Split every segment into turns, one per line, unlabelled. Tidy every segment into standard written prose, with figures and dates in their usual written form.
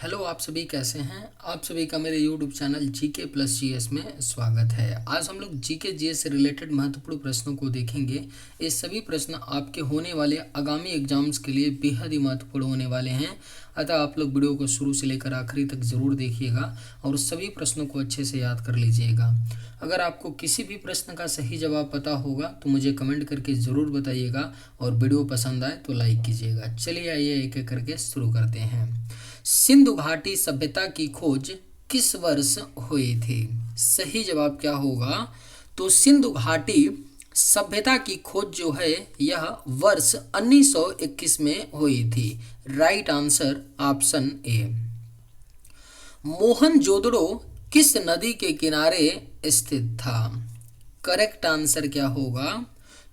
Hello, आप सभी कैसे हैं। आप सभी का मेरे YouTube channel GK plus GS में स्वागत है। आज हम लोग जीके जीएस से रिलेटेड महत्वपूर्ण प्रश्नों को देखेंगे। ये सभी प्रश्न आपके होने वाले आगामी एग्जाम्स के लिए बेहद ही महत्वपूर्ण होने वाले हैं। अतः आप लोग वीडियो को शुरू से लेकर आखिरी तक ज़रूर देखिएगा और सभी प्रश्नों को अच्छे से याद कर लीजिएगा। अगर आपको किसी भी प्रश्न का सही जवाब पता होगा तो मुझे कमेंट करके ज़रूर बताइएगा और वीडियो पसंद आए तो लाइक कीजिएगा। चलिए आइए एक एक करके शुरू करते हैं। सिंधु घाटी सभ्यता की खोज किस वर्ष हुई थी? सही जवाब क्या होगा? तो सिंधु घाटी सभ्यता की खोज जो है यह वर्ष 1921 में हुई थी। Right answer option A. Mohenjodaro किस नदी के किनारे स्थित था? करेक्ट आंसर क्या होगा?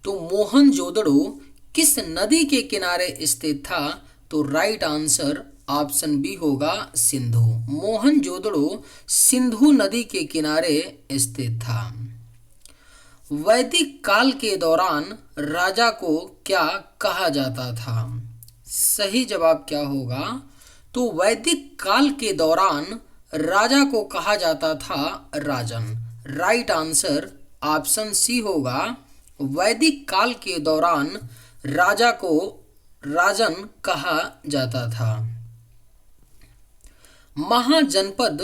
तो मोहनजोदड़ो किस नदी के किनारे स्थित था? तो राइट आंसर ऑप्शन बी होगा सिंधु। मोहनजोदड़ो सिंधु नदी के किनारे स्थित था। वैदिक काल के दौरान राजा को क्या कहा जाता था? सही जवाब क्या होगा? तो वैदिक काल के दौरान राजा को कहा जाता था राजन। राइट आंसर ऑप्शन सी होगा। वैदिक काल के दौरान राजा को राजन कहा जाता था। महाजनपद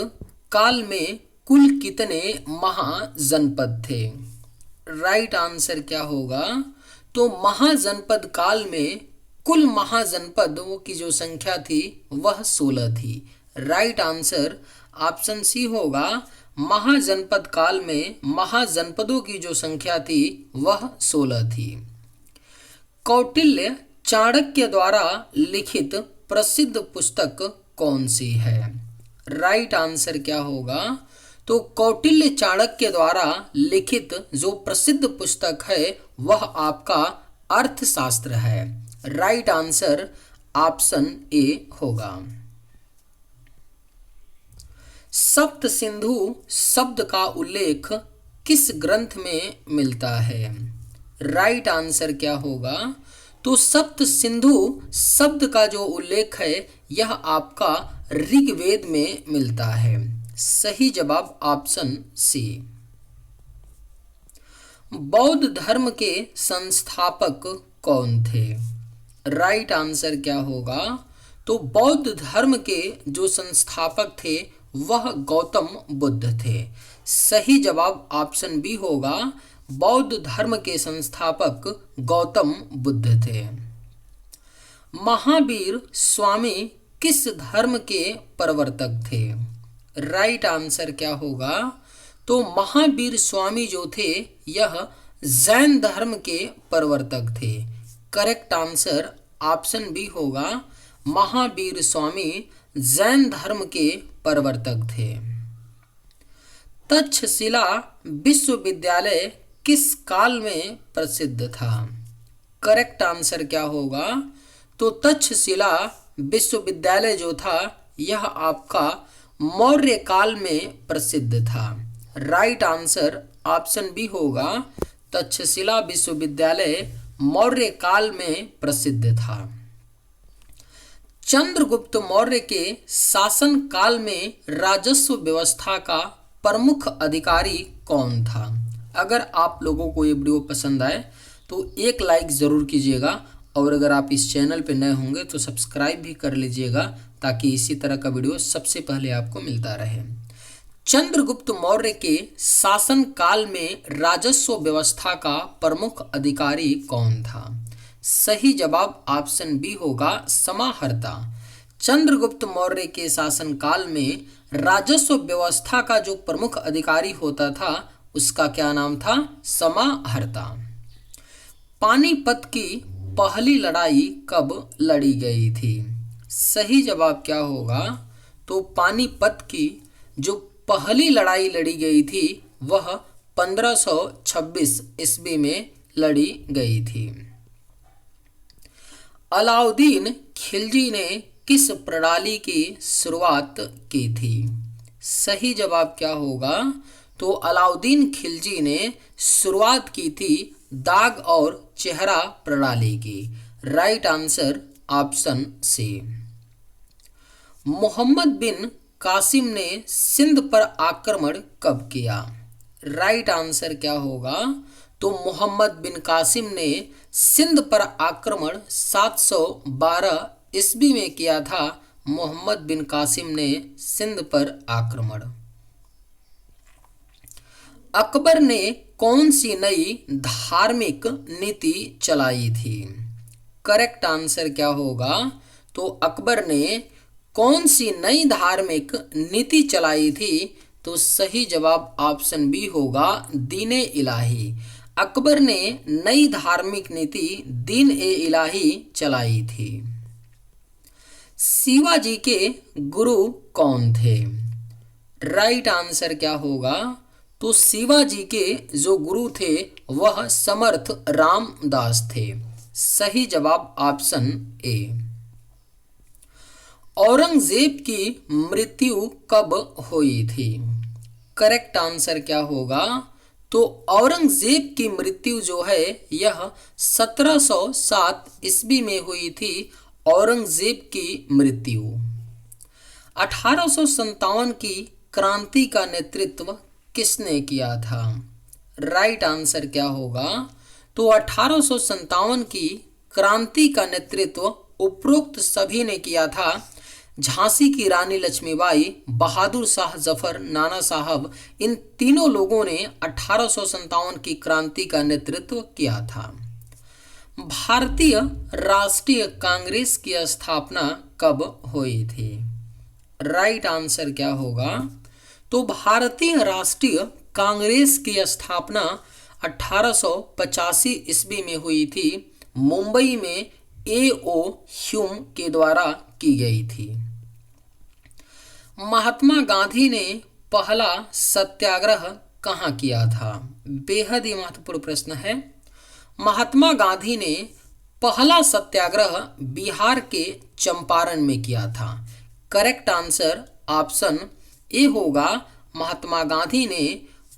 काल में कुल कितने महाजनपद थे? राइट आंसर क्या होगा? तो महाजनपद काल में कुल महाजनपदों की जो संख्या थी वह 16 थी। राइट आंसर ऑप्शन सी होगा। महाजनपद काल में महाजनपदों की जो संख्या थी वह 16 थी। कौटिल्य चाणक्य द्वारा लिखित प्रसिद्ध पुस्तक कौन सी है? राइट आंसर क्या होगा? तो कौटिल्य चाणक्य द्वारा लिखित जो प्रसिद्ध पुस्तक है वह आपका अर्थशास्त्र है। राइट आंसर ऑप्शन ए होगा। सप्त सिंधु शब्द का उल्लेख किस ग्रंथ में मिलता है? राइट आंसर क्या होगा? तो सप्त सिंधु शब्द का जो उल्लेख है यह आपका ऋग्वेद में मिलता है। सही जवाब ऑप्शन सी। बौद्ध धर्म के संस्थापक कौन थे? राइट आंसर क्या होगा? तो बौद्ध धर्म के जो संस्थापक थे वह गौतम बुद्ध थे। सही जवाब ऑप्शन बी होगा। बौद्ध धर्म के संस्थापक गौतम बुद्ध थे। महावीर स्वामी किस धर्म के प्रवर्तक थे? राइट आंसर क्या होगा? तो महावीर स्वामी जो थे यह जैन धर्म के प्रवर्तक थे। करेक्ट आंसर ऑप्शन बी होगा। महावीर स्वामी जैन धर्म के प्रवर्तक थे। तक्षशिला विश्वविद्यालय किस काल में प्रसिद्ध था? करेक्ट आंसर क्या होगा? तो तक्षशिला विश्वविद्यालय जो था यह आपका मौर्य काल में प्रसिद्ध था। राइट आंसर ऑप्शन बी होगा। तक्षशिला विश्वविद्यालय मौर्य काल में प्रसिद्ध था। चंद्रगुप्त मौर्य के शासन काल में राजस्व व्यवस्था का प्रमुख अधिकारी कौन था? अगर आप लोगों को ये वीडियो पसंद आए तो एक लाइक ज़रूर कीजिएगा और अगर आप इस चैनल पर नए होंगे तो सब्सक्राइब भी कर लीजिएगा ताकि इसी तरह का वीडियो सबसे पहले आपको मिलता रहे। चंद्रगुप्त मौर्य के शासन काल में राजस्व व्यवस्था का प्रमुख अधिकारी कौन था? सही जवाब ऑप्शन बी होगा समाहर्ता। चंद्रगुप्त मौर्य के शासन काल में राजस्व व्यवस्था का जो प्रमुख अधिकारी होता था उसका क्या नाम था? समाहर्ता। पानीपत की पहली लड़ाई कब लड़ी गई थी? सही जवाब क्या होगा? तो पानीपत की जो पहली लड़ाई लड़ी गई थी वह 1526 ईस्वी में लड़ी गई थी। अलाउद्दीन खिलजी ने किस प्रणाली की शुरुआत की थी? सही जवाब क्या होगा? तो अलाउद्दीन खिलजी ने शुरुआत की थी दाग और चेहरा प्रणाली की। Right answer option C. Mohammad bin Qasim ने सिंध पर आक्रमण कब किया? राइट आंसर क्या होगा? तो मोहम्मद बिन कासिम ने सिंध पर आक्रमण 712 ईस्वी में किया था। मोहम्मद बिन कासिम ने सिंध पर आक्रमण। अकबर ने कौन सी नई धार्मिक नीति चलाई थी? करेक्ट आंसर क्या होगा? तो अकबर ने कौन सी नई धार्मिक नीति चलाई थी? तो सही जवाब ऑप्शन बी होगा, दीन-ए इलाही। अकबर ने नई धार्मिक नीति दीन-ए इलाही चलाई थी। शिवाजी के गुरु कौन थे? राइट आंसर क्या होगा? तो शिवाजी के जो गुरु थे वह समर्थ रामदास थे। सही जवाब ऑप्शन ए। औरंगजेब की मृत्यु कब हुई थी? करेक्ट आंसर क्या होगा? तो औरंगजेब की मृत्यु जो है यह 1707 ईस्वी में हुई थी। औरंगजेब की मृत्यु। 1857 की क्रांति का नेतृत्व किसने किया था? राइट आंसर क्या होगा? तो 1857 की क्रांति का नेतृत्व उपरोक्त सभी ने किया था। झांसी की रानी लक्ष्मीबाई, बहादुर शाह जफर, नाना साहब, इन तीनों लोगों ने 1857 की क्रांति का नेतृत्व किया था। भारतीय राष्ट्रीय कांग्रेस की स्थापना कब हुई थी? राइट आंसर क्या होगा? तो भारतीय राष्ट्रीय कांग्रेस की स्थापना 1885 ईस्वी में हुई थी। मुंबई में A.O. ह्यूम के द्वारा की गई थी। महात्मा गांधी ने पहला सत्याग्रह कहाँ किया था? बेहद ही महत्वपूर्ण प्रश्न है। महात्मा गांधी ने पहला सत्याग्रह बिहार के चंपारण में किया था। करेक्ट आंसर ऑप्शन ए होगा। महात्मा गांधी ने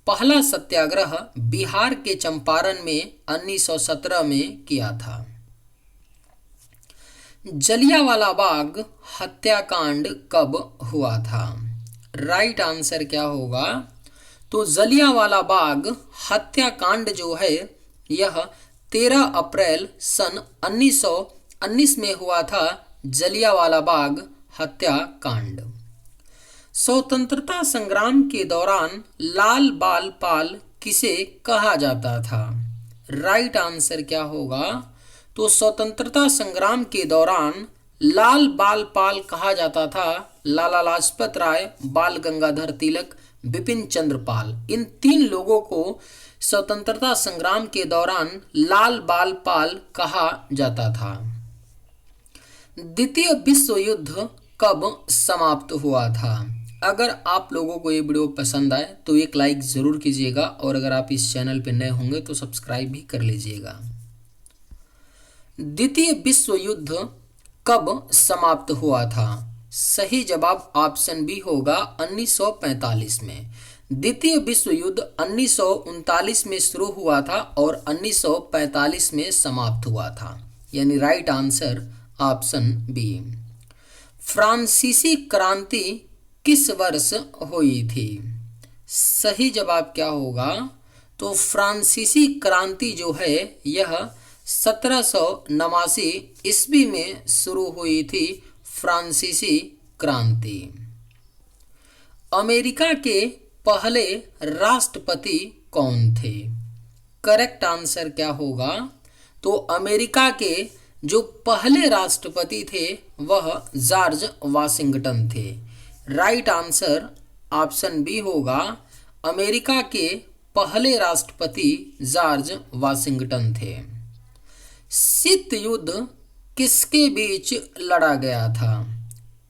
पहला सत्याग्रह बिहार के चंपारण में 1917 में किया था। जलियांवाला बाग हत्याकांड कब हुआ था? राइट आंसर क्या होगा? तो जलियांवाला बाग हत्याकांड जो है यह 13 अप्रैल सन 1919 में हुआ था। जलियांवाला बाग हत्याकांड। स्वतंत्रता संग्राम के दौरान लाल बाल पाल किसे कहा जाता था? राइट आंसर क्या होगा? तो स्वतंत्रता संग्राम के दौरान लाल बाल पाल कहा जाता था लाला लाजपत राय, बाल गंगाधर तिलक, बिपिन चंद्र पाल। इन तीन लोगों को स्वतंत्रता संग्राम के दौरान लाल बाल पाल कहा जाता था। द्वितीय विश्व युद्ध कब समाप्त हुआ था? अगर आप लोगों को ये वीडियो पसंद आए तो एक लाइक ज़रूर कीजिएगा और अगर आप इस चैनल पर नए होंगे तो सब्सक्राइब भी कर लीजिएगा। द्वितीय विश्व युद्ध कब समाप्त हुआ था? सही जवाब ऑप्शन बी होगा, 1945 में। द्वितीय विश्व युद्ध 1939 में शुरू हुआ था और 1945 में समाप्त हुआ था, यानी राइट आंसर ऑप्शन बी। फ्रांसीसी क्रांति किस वर्ष हुई थी? सही जवाब क्या होगा? तो फ्रांसीसी क्रांति जो है यह 1789 ईस्वी में शुरू हुई थी। फ्रांसीसी क्रांति। अमेरिका के पहले राष्ट्रपति कौन थे? करेक्ट आंसर क्या होगा? तो अमेरिका के जो पहले राष्ट्रपति थे वह जॉर्ज वाशिंगटन थे। राइट आंसर ऑप्शन बी होगा। अमेरिका के पहले राष्ट्रपति जॉर्ज वाशिंगटन थे। शीत युद्ध किसके बीच लड़ा गया था?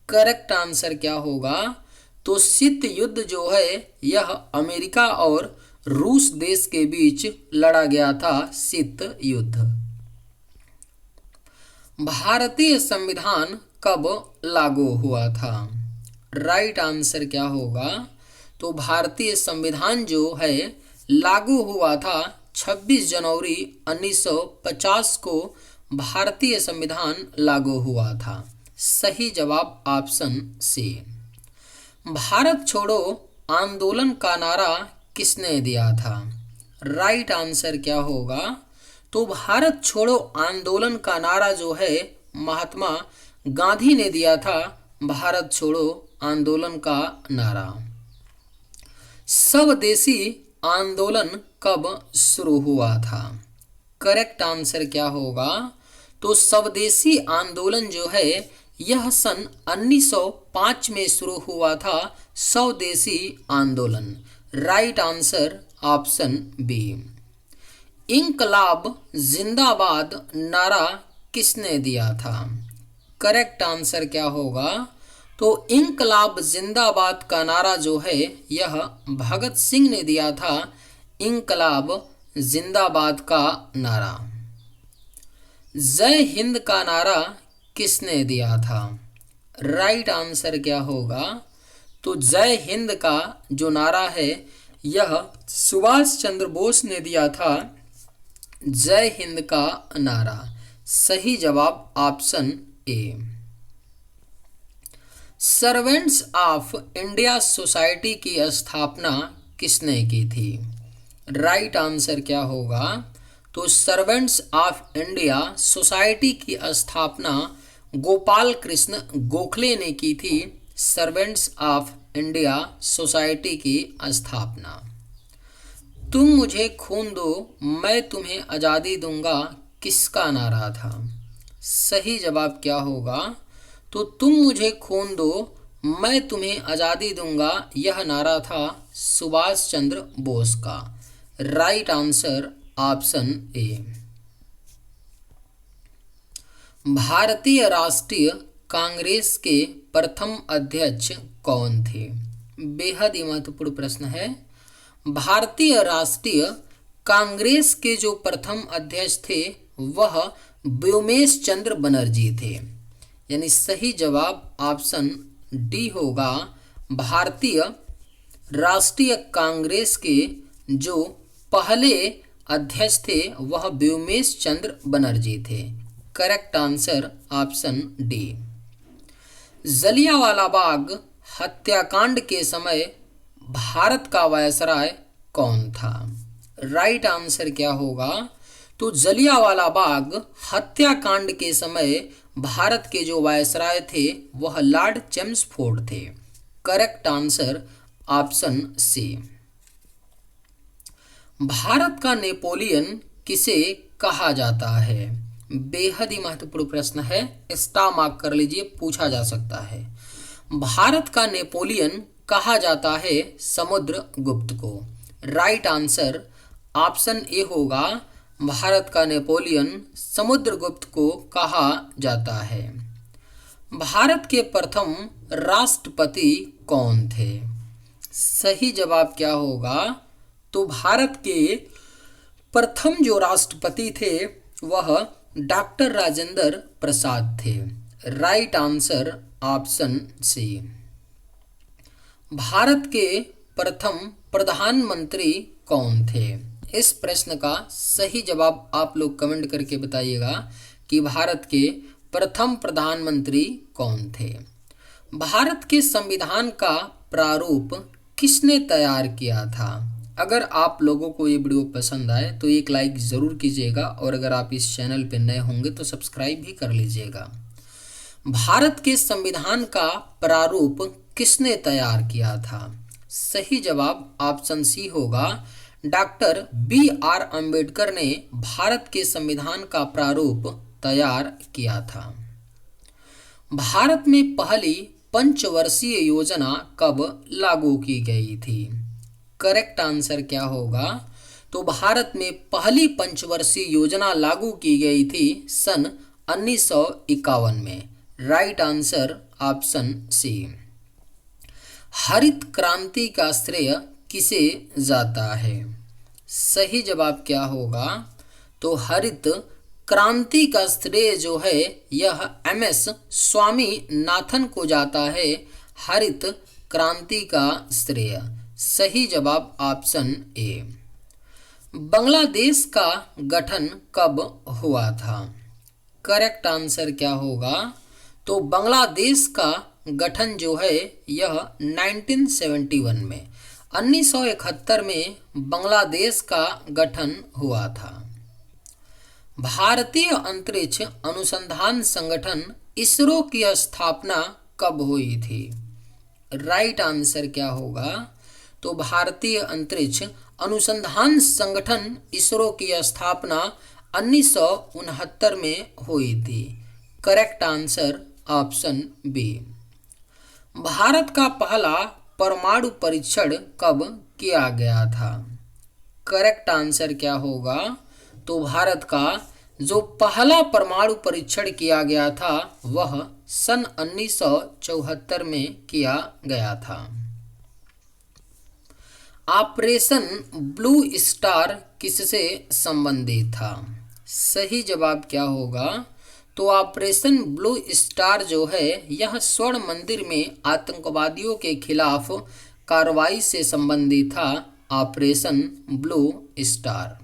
करेक्ट आंसर क्या होगा? तो शीत युद्ध जो है यह अमेरिका और रूस देश के बीच लड़ा गया था। शीत युद्ध। भारतीय संविधान कब लागू हुआ था? राइट आंसर क्या होगा? तो भारतीय संविधान जो है लागू हुआ था 26 जनवरी 1950 को भारतीय संविधान लागू हुआ था। सही जवाब ऑप्शन सी। भारत छोड़ो आंदोलन का नारा किसने दिया था? राइट आंसर क्या होगा? तो भारत छोड़ो आंदोलन का नारा जो है महात्मा गांधी ने दिया था। भारत छोड़ो आंदोलन का नारा। स्वदेशी आंदोलन कब शुरू हुआ था? करेक्ट आंसर क्या होगा? तो स्वदेशी आंदोलन जो है यह सन 1905 में शुरू हुआ था। स्वदेशी आंदोलन। Right answer option B. इंकलाब जिंदाबाद नारा किसने दिया था? करेक्ट आंसर क्या होगा? तो इंकलाब जिंदाबाद का नारा जो है यह भगत सिंह ने दिया था। इंकलाब जिंदाबाद का नारा। जय हिंद का नारा किसने दिया था? राइट आंसर क्या होगा? तो जय हिंद का जो नारा है यह सुभाष चंद्र बोस ने दिया था। जय हिंद का नारा। सही जवाब option A. Servants of India society की स्थापना किसने की थी? राइट आंसर क्या होगा? तो सर्वेंट्स ऑफ इंडिया सोसाइटी की स्थापना गोपाल कृष्ण गोखले ने की थी। सर्वेंट्स ऑफ इंडिया सोसाइटी की स्थापना। तुम मुझे खून दो मैं तुम्हें आज़ादी दूंगा किसका नारा था? सही जवाब क्या होगा? तो तुम मुझे खून दो मैं तुम्हें आज़ादी दूंगा यह नारा था सुभाष चंद्र बोस का। Right answer option A. भारतीय राष्ट्रीय कांग्रेस के प्रथम अध्यक्ष कौन थे? बेहद ही महत्वपूर्ण प्रश्न है। भारतीय राष्ट्रीय कांग्रेस के जो प्रथम अध्यक्ष थे वह व्योमेश चंद्र बनर्जी थे। यानी सही जवाब ऑप्शन डी होगा। भारतीय राष्ट्रीय कांग्रेस के जो पहले अध्यक्ष थे वह व्योमेश चंद्र बनर्जी थे। Correct answer option D. Jallianwala Bagh हत्याकांड के समय भारत का वायसराय कौन था? राइट आंसर क्या होगा? तो जलियांवाला बाग हत्याकांड के समय भारत के जो वायसराय थे वह लॉर्ड चेम्सफोर्ड थे। Correct answer option C. Bharat का नेपोलियन किसे कहा जाता है? बेहद ही महत्वपूर्ण प्रश्न है। स्टार मार्क कर लीजिए, पूछा जा सकता है। भारत का नेपोलियन कहा जाता है समुद्रगुप्त को। राइट आंसर ऑप्शन ए होगा। भारत का नेपोलियन समुद्रगुप्त को कहा जाता है। भारत के प्रथम राष्ट्रपति कौन थे? सही जवाब क्या होगा? तो भारत के प्रथम जो राष्ट्रपति थे वह डॉक्टर राजेंद्र प्रसाद थे। Right answer option C. Bharat के प्रथम प्रधानमंत्री कौन थे? इस प्रश्न का सही जवाब आप लोग कमेंट करके बताइएगा कि भारत के प्रथम प्रधानमंत्री कौन थे। भारत के संविधान का प्रारूप किसने तैयार किया था? अगर आप लोगों को ये वीडियो पसंद आए तो एक लाइक ज़रूर कीजिएगा और अगर आप इस चैनल पर नए होंगे तो सब्सक्राइब भी कर लीजिएगा। भारत के संविधान का प्रारूप किसने तैयार किया था? सही जवाब ऑप्शन सी होगा। डॉक्टर BR अम्बेडकर ने भारत के संविधान का प्रारूप तैयार किया था। भारत में पहली पंचवर्षीय योजना कब लागू की गई थी? करेक्ट आंसर क्या होगा? तो भारत में पहली पंचवर्षीय योजना लागू की गई थी सन 1951 में। Right answer option C. हरित क्रांति का श्रेय किसे जाता है? सही जवाब क्या होगा? तो हरित क्रांति का श्रेय जो है यह MS स्वामीनाथन को जाता है। हरित क्रांति का श्रेय। सही जवाब ऑप्शन ए। बांग्लादेश का गठन कब हुआ था? करेक्ट आंसर क्या होगा? तो बांग्लादेश का गठन जो है यह 1971 में 1971 में बांग्लादेश का गठन हुआ था। भारतीय अंतरिक्ष अनुसंधान संगठन इसरो की स्थापना कब हुई थी? राइट आंसर क्या होगा? तो भारतीय अंतरिक्ष अनुसंधान संगठन इसरो की स्थापना 1969 में हुई थी। Correct answer option B. Bharat का पहला परमाणु परीक्षण कब किया गया था? करेक्ट आंसर क्या होगा? तो भारत का जो पहला परमाणु परीक्षण किया गया था वह सन 1974 में किया गया था। ऑपरेशन ब्लू स्टार किससे संबंधित था? सही जवाब क्या होगा? तो ऑपरेशन ब्लू स्टार जो है यह स्वर्ण मंदिर में आतंकवादियों के खिलाफ कार्रवाई से संबंधित था। Operation blue star.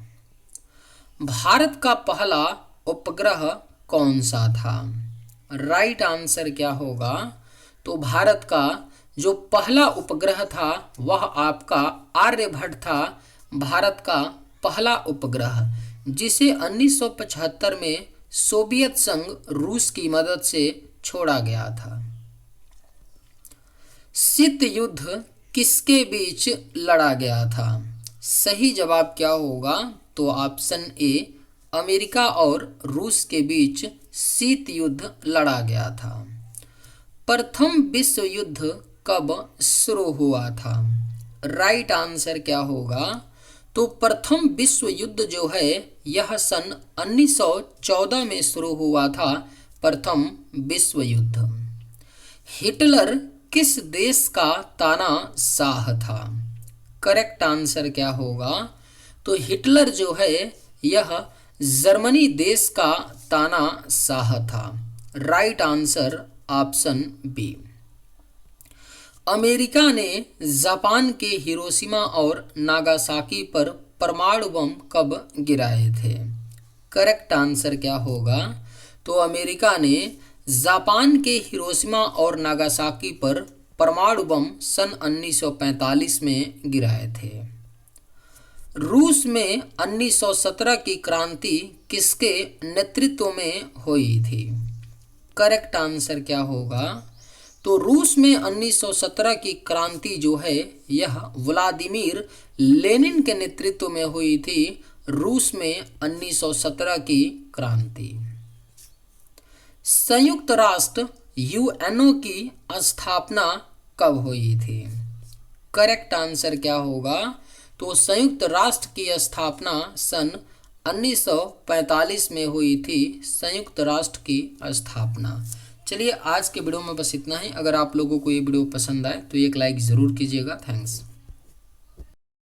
भारत का पहला उपग्रह कौन सा था? राइट आंसर क्या होगा? तो भारत का जो पहला उपग्रह था वह आपका आर्यभट्ट था। भारत का पहला उपग्रह जिसे 1975 में सोवियत संघ रूस की मदद से छोड़ा गया था। शीत युद्ध किसके बीच लड़ा गया था? सही जवाब क्या होगा? तो ऑप्शन ए अमेरिका और रूस के बीच शीत युद्ध लड़ा गया था। प्रथम विश्व युद्ध कब शुरू हुआ था? राइट आंसर क्या होगा? तो प्रथम विश्व युद्ध जो है यह सन 1914 में शुरू हुआ था। प्रथम विश्व युद्ध। हिटलर किस देश का तानाशाह था? करेक्ट आंसर क्या होगा? तो हिटलर जो है यह जर्मनी देश का तानाशाह था। Right answer option B. America ने जापान के हिरोशिमा और नागासाकी पर परमाणु बम कब गिराए थे? करेक्ट आंसर क्या होगा? तो अमेरिका ने जापान के हिरोशिमा और नागासाकी पर परमाणु बम सन 1945 में गिराए थे। रूस में 1917 की क्रांति किसके नेतृत्व में हुई थी? करेक्ट आंसर क्या होगा? तो रूस में 1917 की क्रांति जो है यह व्लादिमीर लेनिन के नेतृत्व में हुई थी। रूस में 1917 की क्रांति। संयुक्त राष्ट्र यूएनओ की स्थापना कब हुई थी? करेक्ट आंसर क्या होगा? तो संयुक्त राष्ट्र की स्थापना सन 1945 में हुई थी। संयुक्त राष्ट्र की स्थापना। चलिए आज के वीडियो में बस इतना ही। अगर आप लोगों को ये वीडियो पसंद आए तो एक लाइक ज़रूर कीजिएगा। थैंक्स।